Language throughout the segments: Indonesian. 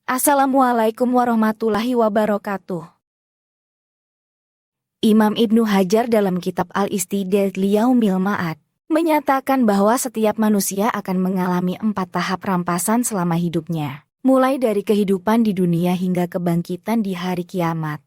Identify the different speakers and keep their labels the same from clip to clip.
Speaker 1: Assalamualaikum warahmatullahi wabarakatuh. Imam Ibnu Hajar dalam kitab Al-Istidlal Liyaumil Ma'ad menyatakan bahwa setiap manusia akan mengalami 4 tahap rampasan selama hidupnya, mulai dari kehidupan di dunia hingga kebangkitan di hari kiamat.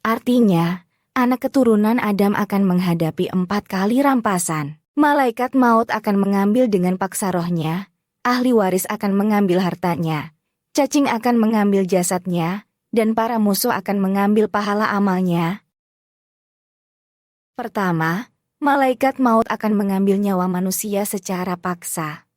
Speaker 1: Artinya, anak keturunan Adam akan menghadapi 4 kali rampasan. Malaikat maut akan mengambil dengan paksa rohnya, ahli waris akan mengambil hartanya, cacing akan mengambil jasadnya, dan para musuh akan mengambil pahala amalnya. Pertama, malaikat maut akan mengambil nyawa manusia secara paksa.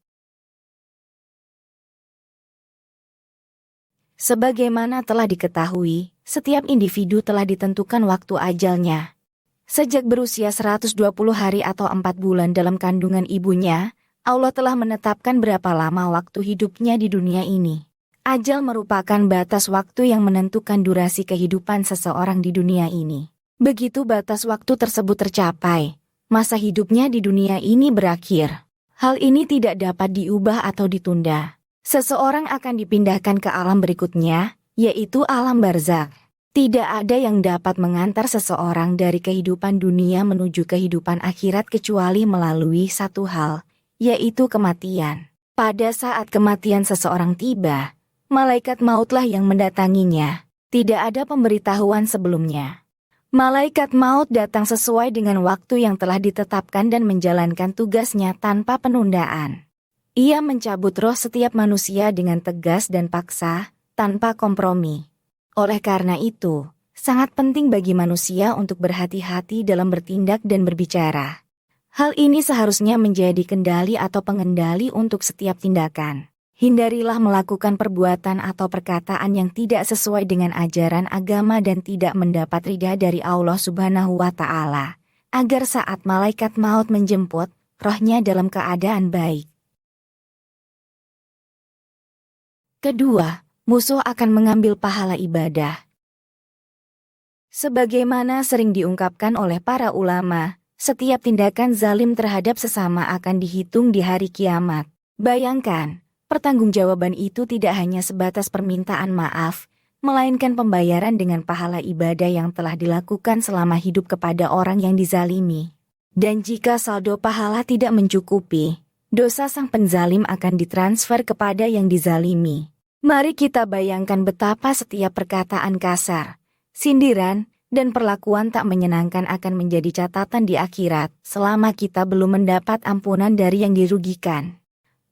Speaker 1: Sebagaimana telah diketahui, setiap individu telah ditentukan waktu ajalnya. Sejak berusia 120 hari atau 4 bulan dalam kandungan ibunya, Allah telah menetapkan berapa lama waktu hidupnya di dunia ini. Ajal merupakan batas waktu yang menentukan durasi kehidupan seseorang di dunia ini. Begitu batas waktu tersebut tercapai, masa hidupnya di dunia ini berakhir. Hal ini tidak dapat diubah atau ditunda. Seseorang akan dipindahkan ke alam berikutnya, yaitu alam barzakh. Tidak ada yang dapat mengantar seseorang dari kehidupan dunia menuju kehidupan akhirat kecuali melalui satu hal, yaitu kematian. Pada saat kematian seseorang tiba, malaikat mautlah yang mendatanginya. Tidak ada pemberitahuan sebelumnya. Malaikat maut datang sesuai dengan waktu yang telah ditetapkan dan menjalankan tugasnya tanpa penundaan. Ia mencabut roh setiap manusia dengan tegas dan paksa, tanpa kompromi. Oleh karena itu, sangat penting bagi manusia untuk berhati-hati dalam bertindak dan berbicara. Hal ini seharusnya menjadi kendali atau pengendali untuk setiap tindakan. Hindarilah melakukan perbuatan atau perkataan yang tidak sesuai dengan ajaran agama dan tidak mendapat ridha dari Allah Subhanahu wa Ta'ala, agar saat malaikat maut menjemput, rohnya dalam keadaan baik. Kedua, musuh akan mengambil pahala ibadah. Sebagaimana sering diungkapkan oleh para ulama, setiap tindakan zalim terhadap sesama akan dihitung di hari kiamat. Bayangkan, pertanggungjawaban itu tidak hanya sebatas permintaan maaf, melainkan pembayaran dengan pahala ibadah yang telah dilakukan selama hidup kepada orang yang dizalimi. Dan jika saldo pahala tidak mencukupi, dosa sang penzalim akan ditransfer kepada yang dizalimi. Mari kita bayangkan betapa setiap perkataan kasar, sindiran, dan perlakuan tak menyenangkan akan menjadi catatan di akhirat selama kita belum mendapat ampunan dari yang dirugikan.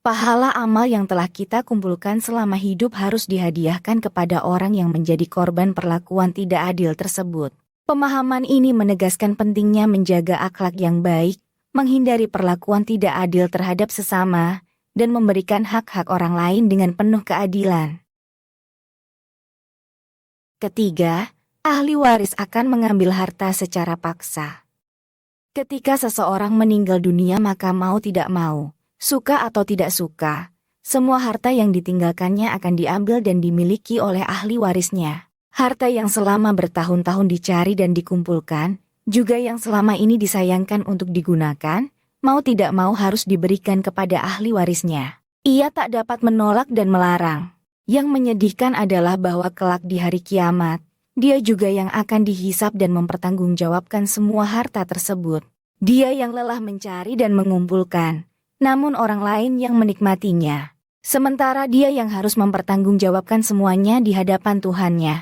Speaker 1: Pahala amal yang telah kita kumpulkan selama hidup harus dihadiahkan kepada orang yang menjadi korban perlakuan tidak adil tersebut. Pemahaman ini menegaskan pentingnya menjaga akhlak yang baik, menghindari perlakuan tidak adil terhadap sesama, dan memberikan hak-hak orang lain dengan penuh keadilan. Ketiga, ahli waris akan mengambil harta secara paksa. Ketika seseorang meninggal dunia maka mau tidak mau, suka atau tidak suka, semua harta yang ditinggalkannya akan diambil dan dimiliki oleh ahli warisnya. Harta yang selama bertahun-tahun dicari dan dikumpulkan, juga yang selama ini disayangkan untuk digunakan, mau tidak mau harus diberikan kepada ahli warisnya. Ia tak dapat menolak dan melarang. Yang menyedihkan adalah bahwa kelak di hari kiamat, dia juga yang akan dihisab dan mempertanggungjawabkan semua harta tersebut. Dia yang lelah mencari dan mengumpulkan, namun orang lain yang menikmatinya. Sementara dia yang harus mempertanggungjawabkan semuanya di hadapan Tuhannya.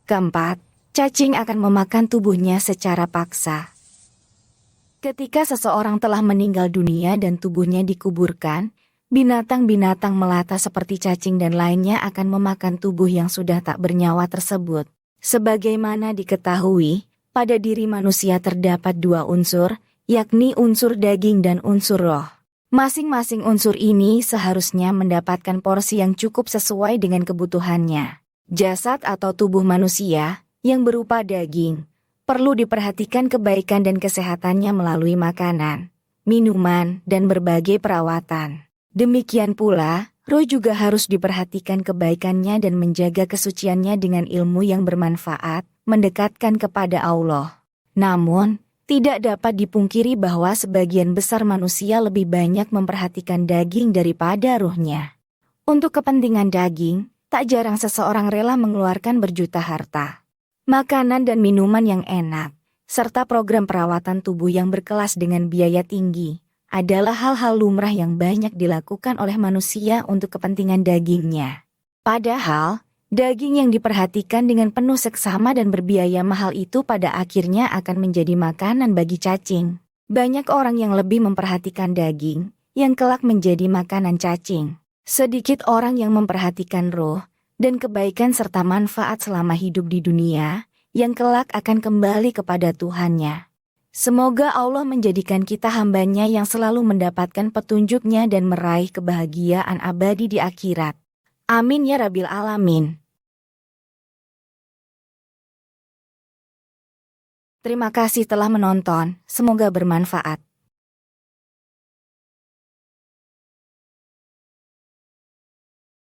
Speaker 1: Keempat, cacing akan memakan tubuhnya secara paksa. Ketika seseorang telah meninggal dunia dan tubuhnya dikuburkan, binatang-binatang melata seperti cacing dan lainnya akan memakan tubuh yang sudah tak bernyawa tersebut. Sebagaimana diketahui, pada diri manusia terdapat 2 unsur, yakni unsur daging dan unsur roh. Masing-masing unsur ini seharusnya mendapatkan porsi yang cukup sesuai dengan kebutuhannya. Jasad atau tubuh manusia, yang berupa daging, perlu diperhatikan kebaikan dan kesehatannya melalui makanan, minuman, dan berbagai perawatan. Demikian pula, roh juga harus diperhatikan kebaikannya dan menjaga kesuciannya dengan ilmu yang bermanfaat, mendekatkan kepada Allah. Namun, Tidak dapat dipungkiri bahwa sebagian besar manusia lebih banyak memperhatikan daging daripada ruhnya. Untuk kepentingan daging, tak jarang seseorang rela mengeluarkan berjuta harta, makanan dan minuman yang enak, serta program perawatan tubuh yang berkelas dengan biaya tinggi, adalah hal-hal lumrah yang banyak dilakukan oleh manusia untuk kepentingan dagingnya. Padahal, daging yang diperhatikan dengan penuh seksama dan berbiaya mahal itu pada akhirnya akan menjadi makanan bagi cacing. Banyak orang yang lebih memperhatikan daging, yang kelak menjadi makanan cacing. Sedikit orang yang memperhatikan roh dan kebaikan serta manfaat selama hidup di dunia, yang kelak akan kembali kepada Tuhannya. Semoga Allah menjadikan kita hamba-Nya yang selalu mendapatkan petunjuk-Nya dan meraih kebahagiaan abadi di akhirat. Amin ya Rabbil Alamin. Terima kasih telah menonton, semoga bermanfaat.